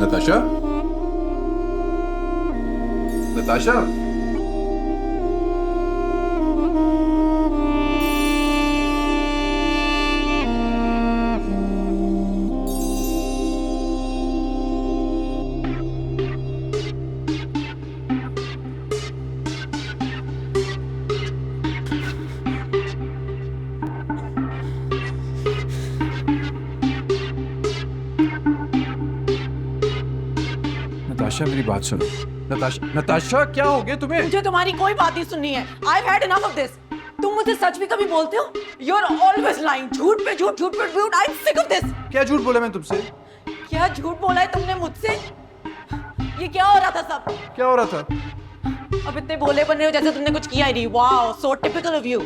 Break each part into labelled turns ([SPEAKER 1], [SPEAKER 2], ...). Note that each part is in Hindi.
[SPEAKER 1] नताशा, नताशा, नताशा मेरी बात सुनो। नताशा, नताशा क्या हो गया तुम्हें?
[SPEAKER 2] मुझे तुम्हारी कोई बात नहीं सुननी है। I've had enough of this. तुम मुझे सच भी कभी बोलते हो? You're always lying. झूठ पे झूठ, झूठ पे झूठ. I'm sick of this.
[SPEAKER 1] क्या झूठ बोला मैं तुमसे?
[SPEAKER 2] क्या झूठ बोला है तुमने मुझसे? ये क्या हो रहा था सब?
[SPEAKER 1] क्या हो रहा था?
[SPEAKER 2] अब इतने भोले बन रहे हो जैसे तुमने कुछ किया ही नहीं. Wow, so typical of you.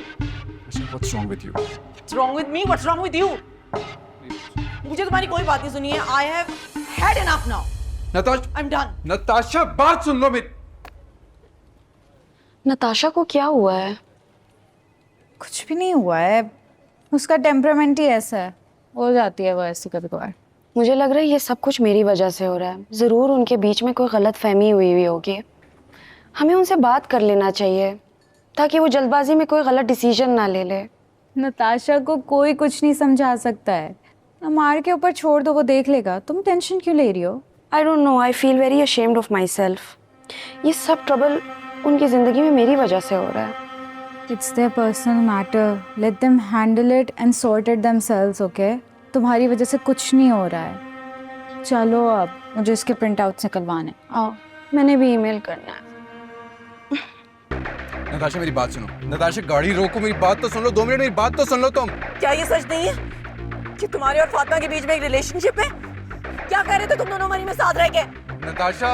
[SPEAKER 1] What's wrong with you?
[SPEAKER 2] What's wrong with me? What's wrong with you? मुझे तुम्हारी कोई बात नहीं सुनी है. I have had enough now.
[SPEAKER 1] Natasha,
[SPEAKER 2] I'm done.
[SPEAKER 1] Natasha बात सुन लो मेरी।
[SPEAKER 3] नताशा को क्या हुआ है?
[SPEAKER 4] कुछ भी नहीं हुआ है, उसका टेम्परामेंट ही ऐसा है, हो जाती है वो ऐसी कभी कभार।
[SPEAKER 3] मुझे लग रहा है ये सब कुछ मेरी वजह से हो रहा है। ज़रूर उनके बीच में कोई गलत फहमी हुई होगी। हमें उनसे बात कर लेना चाहिए ताकि वो जल्दबाजी में कोई गलत डिसीजन ना ले ले।
[SPEAKER 4] नताशा को कोई कुछ नहीं समझा सकता है, मार के ऊपर छोड़ दो, वो देख लेगा। तुम टेंशन क्यों ले रही हो?
[SPEAKER 3] I don't know, I feel very ashamed of my self. ये सब ट्रबल उनकी ज़िंदगी में मेरी वजह से हो रहा है।
[SPEAKER 4] It's their personal matter, let them handle it and sort it themselves, okay? तुम्हारी वजह से कुछ नहीं हो रहा है। चलो अब मुझे इसके प्रिंट आउट्स निकलवाने।
[SPEAKER 3] आओ, मैंने भी ईमेल करना है।
[SPEAKER 1] नताशा मेरी बात सुनो। नताशा गाड़ी रोको, मेरी बात तो सुन लो। 2 मिनट मेरी बात तो सुन लो तुम।
[SPEAKER 2] क्या ये सच नहीं है कि तुम्हारे और फातिमा के बीच में एक रिलेशनशिप है? क्या कह रहे थे तुम दोनों मरी में साथ रह के?
[SPEAKER 1] नताशा,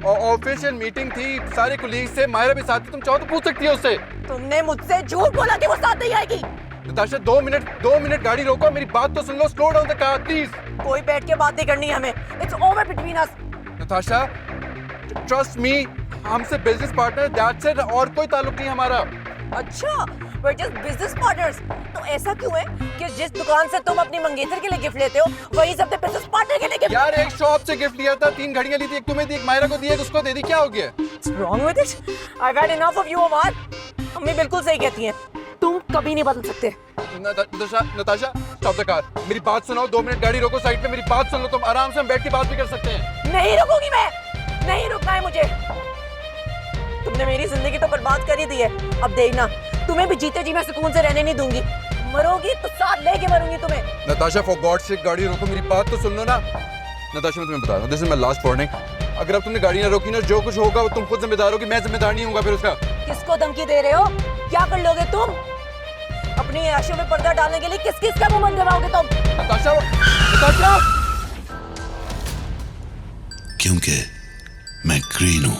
[SPEAKER 1] ऑफिशियल मीटिंग थी, सारे कुलीग से, मायरा भी साथ थी। तुम चाहो तो पूछ सकती हो उससे।
[SPEAKER 2] तुमने मुझसे झूठ बोला कि वो साथ नहीं आएगी।
[SPEAKER 1] नताशा 2 मिनट गाड़ी रोको, मेरी बात तो सुन लो। Slow down the car please.
[SPEAKER 2] कोई बैठ के बात नहीं करनी है हमें। It's over between us.
[SPEAKER 1] Natasha, trust me, हमसे बिजनेस पार्टनर, दैट्स इट, और कोई ताल्लुक नहीं हमारा।
[SPEAKER 2] अच्छा, we're just business partners. तो ऐसा क्यों है कि जिस दुकान से तुम अपनी मंगेतर के लिए गिफ्ट लेते हो, वही से अपने बिजनेस पार्टनर के लिए गिफ्ट?
[SPEAKER 1] यार एक शॉप से गिफ्ट लिया था, 3 घड़ियां ली थी, एक तुम्हें दी, एक मायरा को दी, एक उसको दे दी। क्या हो गया?
[SPEAKER 2] What's wrong with it? I've had enough of you, अमार। अम्मी बिल्कुल सही कहती हैं। तुम कभी नहीं बदल सकते।
[SPEAKER 1] Natasha, stop the car. मेरी बात सुनो। 2 मिनट गाड़ी रोको साइड पे, मेरी बात सुन लो तुम। आराम से हम बैठ के बात भी कर सकते हैं।
[SPEAKER 2] नहीं रुकूंगी मैं, नहीं रुकना है मुझे। तुमने मेरी जिंदगी तो बर्बाद कर ही दी है। अब देखना, तुम्हें भी जीते जी मैं सुकून से रहने नहीं दूंगी। मरोगी तो साथ लेके मरूंगी तुम्हें।
[SPEAKER 1] नताशा फॉर गॉड से गाड़ी रोको, मेरी बात तो सुन लो ना। नताशा मैं तुम्हें बता रहा हूँ, this is my last warning. अगर अब तुमने गाड़ी ना रोकी ना, जो कुछ होगा वो तुम खुद जिम्मेदार होगी, मैं जिम्मेदार नहीं हूँ फिर उसका।
[SPEAKER 2] किसको धमकी दे रहे हो? क्या कर लोगे तुम? अपनी ऐशों में पर्दा डालने के लिए किस किस का मुंह बंद करवाओगे तुम?
[SPEAKER 1] नताशा, नताशा,
[SPEAKER 5] क्योंकि मैं ग्रीन हूँ।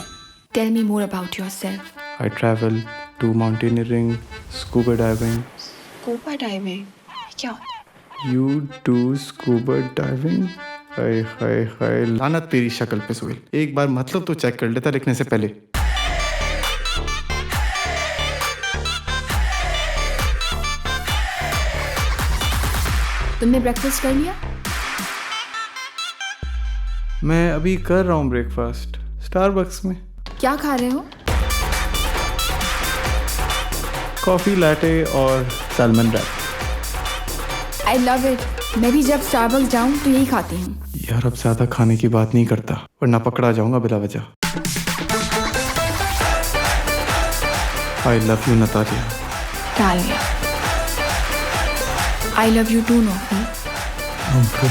[SPEAKER 6] Tell me more about yourself.
[SPEAKER 7] I travel to mountaineering, scuba diving.
[SPEAKER 6] Scuba diving. क्या होता है?
[SPEAKER 7] You do scuba diving? हाय हाय हाय, लानत तेरी शक्ल पे सोहेल। एक बार मतलब तो चेक कर लेता लिखने से पहले।
[SPEAKER 6] तुमने ब्रेकफास्ट कर लिया?
[SPEAKER 7] मैं अभी कर रहा हूँ ब्रेकफास्ट स्टारबक्स में।
[SPEAKER 6] क्या खा रहे हो?
[SPEAKER 7] कॉफ़ी लैटे और salmon wrap.
[SPEAKER 6] I love it. मैं भी जब स्टारबक्स जाऊं तो यही खाती हूँ।
[SPEAKER 7] यार अब ज़्यादा खाने की बात नहीं करता वरना पकड़ा जाऊंगा बिला वजह। I love you Natalia.
[SPEAKER 6] डाल लिया। I love you too no.
[SPEAKER 7] Uncle.